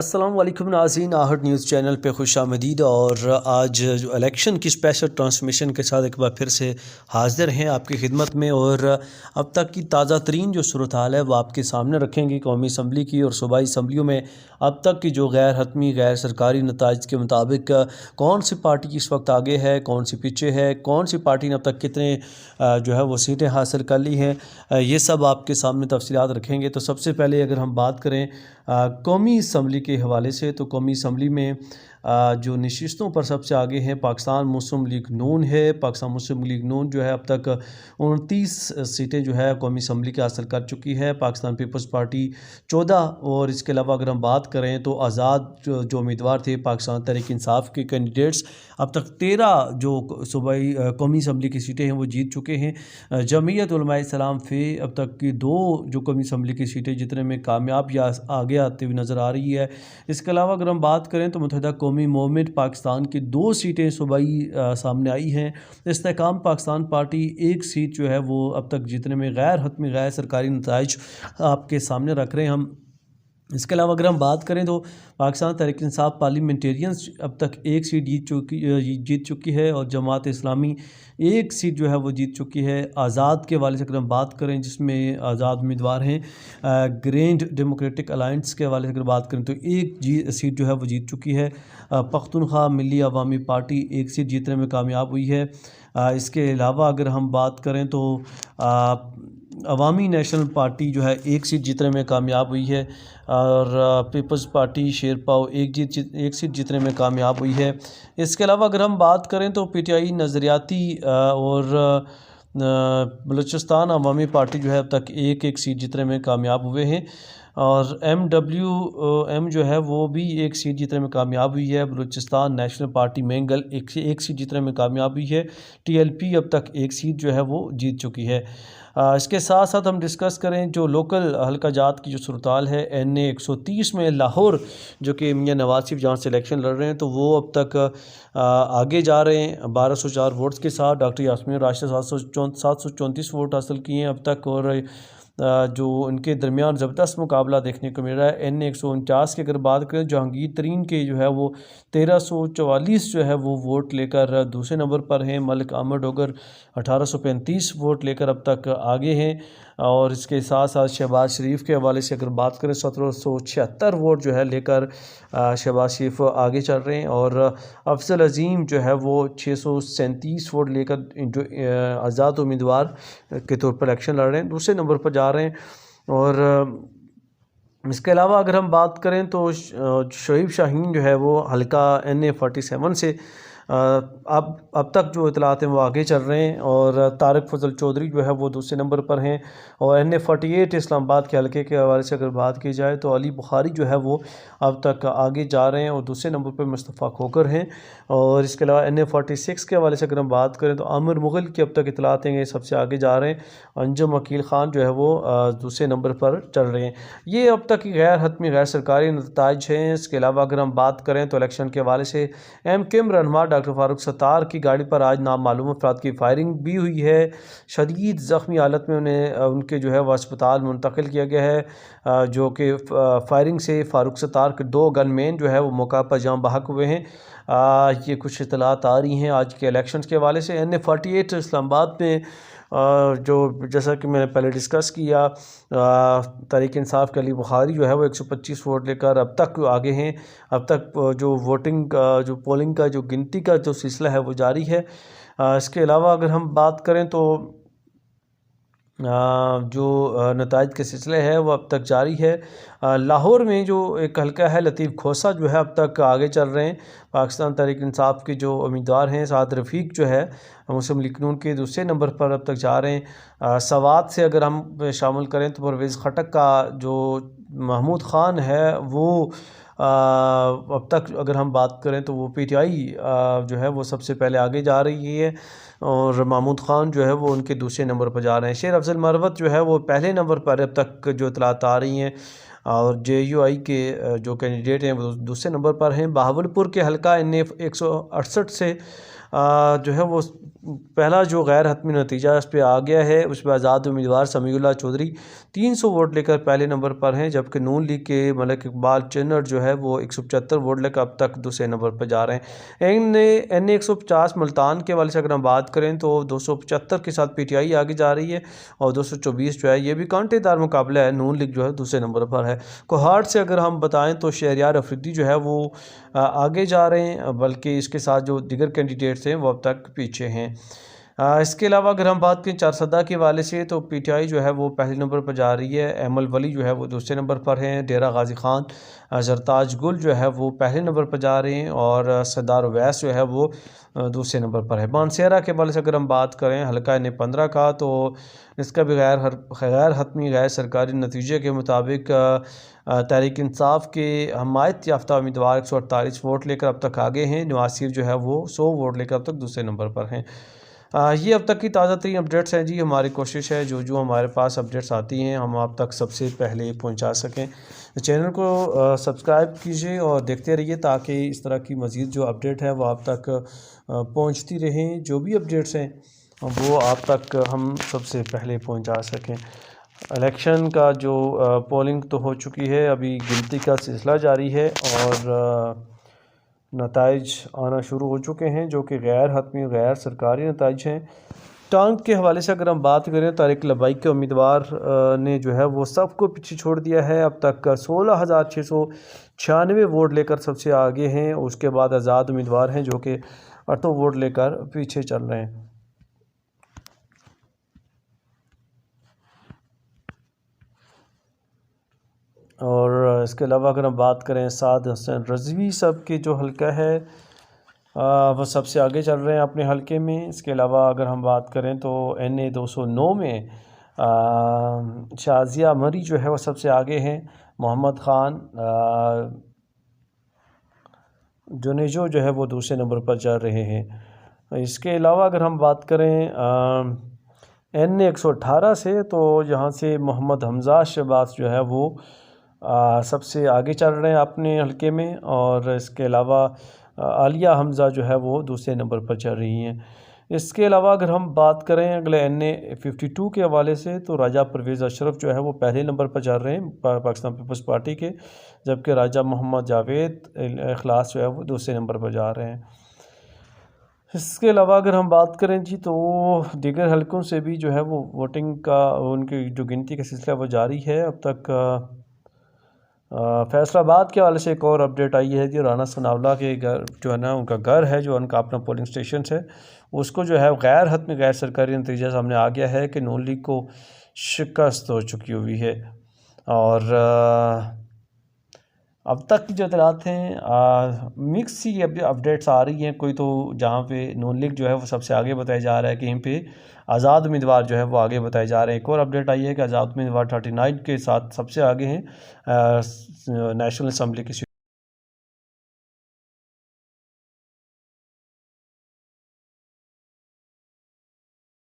अस्सलाम वालेकुम नाज़रीन, आहट न्यूज़ चैनल पे खुशामदीद। और आज जो इलेक्शन की स्पेशल ट्रांसमिशन के साथ एक बार फिर से हाज़िर हैं आपकी खिदमत में। और अब तक की ताज़ा तरीन जो सूरत हाल है वो आपके सामने रखेंगे। कौमी असम्बली की और सूबाई असम्बलियों में अब तक की जो गैर हतमी गैर सरकारी नताइज के मुताबिक कौन सी पार्टी इस वक्त आगे है, कौन सी पीछे है, कौन सी पार्टी ने अब तक कितने जो है वो सीटें हासिल कर ली हैं, ये सब आपके सामने तफसीलात रखेंगे। तो सबसे पहले अगर हम बात करें कौमी असम्बली के हवाले से, तो कौमी असम्बली में जो नशिस्तों पर सबसे आगे हैं पाकिस्तान मुस्लिम लीग नून है। पाकिस्तान मुस्लिम लीग नून जो है अब तक 29 सीटें जो है कौमी असम्बली की हासिल कर चुकी है। Pakistan Peoples Party 14। और इसके अलावा अगर हम बात करें तो आज़ाद जो उम्मीदवार थे पाकिस्तान तहरीक इंसाफ के कैंडिडेट्स अब तक 13 जो सूबाई कौमी असम्बली की सीटें हैं वो जीत चुके हैं। जमीयत उलमाए इस्लाम फ़े अब तक की 2 जो कौमी असम्बली की सीटें जीतने में कामयाब या आगे आते हुए नज़र आ रही है। इसके अलावा अगर हम बात करें तो मुत्तहिदा कौमी मोमेंट पाकिस्तान की 2 सीटें सूबाई सामने आई हैं। इस्तेहकाम पाकिस्तान पार्टी 1 सीट जो है वो अब तक जीतने में गैर हतमी गैर सरकारी नताइज आपके सामने रख रहे हैं हम। इसके अलावा अगर हम बात करें तो पाकिस्तान तहरीक इंसाफ पार्लियामेंटेरियंस अब तक 1 सीट जीत चुकी है। और जमात इस्लामी 1 सीट जो है वो जीत चुकी है। आज़ाद के हवाले से अगर हम बात करें जिसमें आज़ाद उम्मीदवार हैं ग्रैंड डेमोक्रेटिक अलाइंस के हवाले से अगर बात करें तो 1 सीट जो है वो जीत चुकी है। पख्तूनख्वा मिली अवामी पार्टी 1 सीट जीतने में कामयाब हुई है। इसके अलावा अगर हम बात करें तो अवामी नेशनल पार्टी जो है 1 सीट जीतने में कामयाब हुई है। और पीपल्स पार्टी शेरपाओ 1 सीट जीतने में कामयाब हुई है। इसके अलावा अगर हम बात करें तो पीटीआई नज़रियाती और बलूचिस्तान अवामी पार्टी जो है अब तक 1 सीट जीतने में कामयाब हुए हैं। और MWM जो है वो भी 1 सीट जीतने में कामयाब हुई है। Balochistan national party Mengal 1 seat जीतने में कामयाब हुई है। TLP अब तक 1 सीट जो है वो जीत चुकी है। इसके साथ साथ हम डिस्कस करें जो लोकल हल्का जात की जो सूरताल है NA 130 में लाहौर जो कि मियां नवाज शरीफ जहाँ से इलेक्शन लड़ रहे हैं तो वो अब तक आगे जा रहे हैं 1204 वोट्स के साथ। डॉक्टर यास्मीन राशिद 734 वोट हासिल किए हैं अब तक। और जो इनके दरमियान ज़बरदस्त मुकाबला देखने को मिल रहा है। NA 149 की अगर बात करें जहांगीर तरीन के जो है वो 1344 जो है वो वोट लेकर दूसरे नंबर पर हैं। मलिक अहमद डोगर 1835 वोट लेकर अब तक आगे हैं। और इसके साथ साथ शहबाज शरीफ के हवाले से अगर बात करें 1776 वोट जो है लेकर शहबाज शरीफ आगे चल रहे हैं। और अफजल अजीम जो है वो 637 वोट लेकर जो आज़ाद उम्मीदवार के तौर पर इलेक्शन लड़ रहे हैं दूसरे नंबर पर जा रहे हैं। और इसके अलावा अगर हम बात करें तो शोएब शाहीन जो है वो हल्का NA 47 से अब तक जो इतलात हैं वो आगे चल रहे हैं। और तारिक फजल चौधरी जो है वो दूसरे नंबर पर हैं। और NA 48 इस्लामाबाद के हल्के के हवाले से अगर बात की जाए तो अली बुखारी जो है वो अब तक आगे जा रहे हैं और दूसरे नंबर पर मुस्तफ़ा खोकर हैं। और इसके अलावा NA 46 के हवाले से अगर हम बात करें तो आमिर मुग़ल की अब तक इतलात हैं सबसे आगे जा रहे हैं। अंजुम अकील ख़ान जो है वो दूसरे नंबर पर चल रहे हैं। ये अब तक की गैर हतमी गैर सरकारी नताइज हैं। इसके अलावा अगर हम बात करें तो इलेक्शन के हवाले से MKM रहनुमा डॉक्टर फ़ारूक सत्तार की गाड़ी पर आज नामालूम अफराद की फायरिंग भी हुई है। शदीद ज़ख्मी हालत में उन्हें उनके जो है वह अस्पताल मुंतकिल किया गया है। जो कि फायरिंग से फ़ारूक सत्तार के 2 गनमैन जो है वो मौका पर जाँ बहक हुए हैं। ये कुछ इतलात आ रही हैं आज के इलेक्शन के हवाले से। NA 48 इस्लामाबाद में जो जैसा कि मैंने पहले डिस्कस किया तहरीक इंसाफ के अली बुखारी जो है वो 125 वोट लेकर अब तक आगे हैं। अब तक जो वोटिंग का जो पोलिंग का जो गिनती का जो सिलसिला है वो जारी है। इसके अलावा अगर हम बात करें तो जो नताइज के सिलसिले है वो अब तक जारी है। लाहौर में जो एक हल्का है लतीफ़ खोसा जो है अब तक आगे चल रहे हैं। पाकिस्तान तहरीक इंसाफ के जो उम्मीदवार हैं साद रफ़ीक जो है मुस्लिम लीग नून के दूसरे नंबर पर अब तक जा रहे हैं। सवात से अगर हम शामिल करें तो परवेज़ खटक का जो महमूद ख़ान है वो अब तक अगर हम बात करें तो वो PTI जो है वो सबसे पहले आगे जा रही है। और महमूद ख़ान जो है वो उनके दूसरे नंबर पर जा रहे हैं। शेर अफजल मरवत जो है वो पहले नंबर पर अब तक जो इतलात आ रही हैं। और JUI के जो कैंडिडेट हैं वो दूसरे नंबर पर हैं। बहावलपुर के हल्का NA 168 से जो है वो पहला जो गैर हतमी नतीजा इस पर आ गया है, उस पर आज़ाद उम्मीदवार समीउल्लाह चौधरी 300 वोट लेकर पहले नंबर पर हैं, जबकि नून लीग के मलिक इकबाल चन्नड़ जो है वो 175 वोट लेकर अब तक दूसरे नंबर पर जा रहे हैं। एन 150 मुल्तान के वाले से अगर हम बात करें तो 275 के साथ PTI आगे जा रही है और 224 जो है ये भी कांटेदार मुकाबला है। नून लीग जो है दूसरे नंबर पर है। कोहाट से अगर हम बताएँ तो शहरियार अफरीदी जो है वो आगे जा रहे हैं, बल्कि इसके साथ जो दीगर कैंडिडेट्स हैं वो अब तक पीछे हैं। इसके अलावा अगर हम बात करें चारसदा के वाले से तो PTI जो है वो पहले नंबर पर जा रही है। अमल वली जो है वो दूसरे नंबर पर हैं। डेरा गाजी खान जरताज गुल जो है वो पहले नंबर पर जा रहे हैं और सरदार उवैस जो है वो दूसरे नंबर पर है। मानसेरा के वाले से अगर हम बात करें हल्का N15 का, तो इसका भी गैर हतमी गैर सरकारी नतीजे के मुताबिक तहरीक इंसाफ के हमायत याफ्ता उम्मीदवार 148 वोट लेकर अब तक आगे हैं। नवासिर जो है वो 100 वोट लेकर अब तक दूसरे नंबर पर हैं। ये अब तक की ताज़ा तरीन अपडेट्स हैं जी। हमारी कोशिश है जो हमारे पास अपडेट्स आती हैं हम आप तक सबसे पहले पहुंचा सकें। चैनल को सब्सक्राइब कीजिए और देखते रहिए ताकि इस तरह की मज़ीद जो अपडेट है वो आप तक पहुंचती रहें। जो भी अपडेट्स हैं वो आप तक हम सबसे पहले पहुंचा सकें। इलेक्शन का जो पोलिंग तो हो चुकी है, अभी गिनती का सिलसिला जारी है और नताइज आना शुरू हो चुके हैं जो कि गैर हतमी गैर सरकारी नताइज हैं। टांग के हवाले से अगर हम बात करें तारिक लबाइक के उम्मीदवार ने जो है वो सबको पीछे छोड़ दिया है। अब तक 16,696 वोट लेकर सबसे आगे हैं। उसके बाद आज़ाद उम्मीदवार हैं जो कि 8 वोट लेकर पीछे चल रहे हैं। और इसके अलावा अगर हम बात करें साद हसन रज़वी साहब के जो हल्का है वो सबसे आगे चल रहे हैं अपने हल्के में। इसके अलावा अगर हम बात करें तो NA 209 में शाजिया मरी जो है वो सबसे आगे हैं। मोहम्मद ख़ान जुनेजो जो है वो दूसरे नंबर पर चल रहे हैं। इसके अलावा अगर हम बात करें NA 118 से, तो यहाँ से मोहम्मद हमजा शहबाज जो है वो सबसे आगे चल रहे हैं अपने हल्के में। और इसके अलावा आलिया हमज़ा जो है वो दूसरे नंबर पर चल रही हैं। इसके अलावा अगर हम बात करें अगले NA 52 के हवाले से, तो राजा परवेज़ अशरफ जो है वो पहले नंबर पर चल रहे हैं पाकिस्तान पीपल्स पार्टी के, जबकि राजा मोहम्मद जावेद इखलास जो है वो दूसरे नंबर पर जा रहे हैं। इसके अलावा अगर हम बात करें जी तो दीगर हलकों से भी जो है वो वोटिंग का उनकी जो गिनती का सिलसिला वो जारी है। अब तक फैसलाबाद के हवाले से एक और अपडेट आई है जी। राना सनाउल्लाह के घर जो है ना, उनका घर है जो उनका अपना पोलिंग स्टेशन है, उसको जो है गैर हतमी गैर सरकारी नतीजा सामने आ गया है कि नून लीग को शिकस्त हो चुकी हुई है। और अब तक की जो इतलात हैं मिक्स ही अपडेट्स आ रही हैं। कोई तो जहाँ पे नून लीग जो है वो सबसे आगे बताया जा रहा है, कहीं पे आज़ाद उम्मीदवार जो है वो आगे बताए जा रहे हैं। एक और अपडेट आई है कि आज़ाद उम्मीदवार 39 के साथ सबसे आगे हैं नेशनल असम्बली की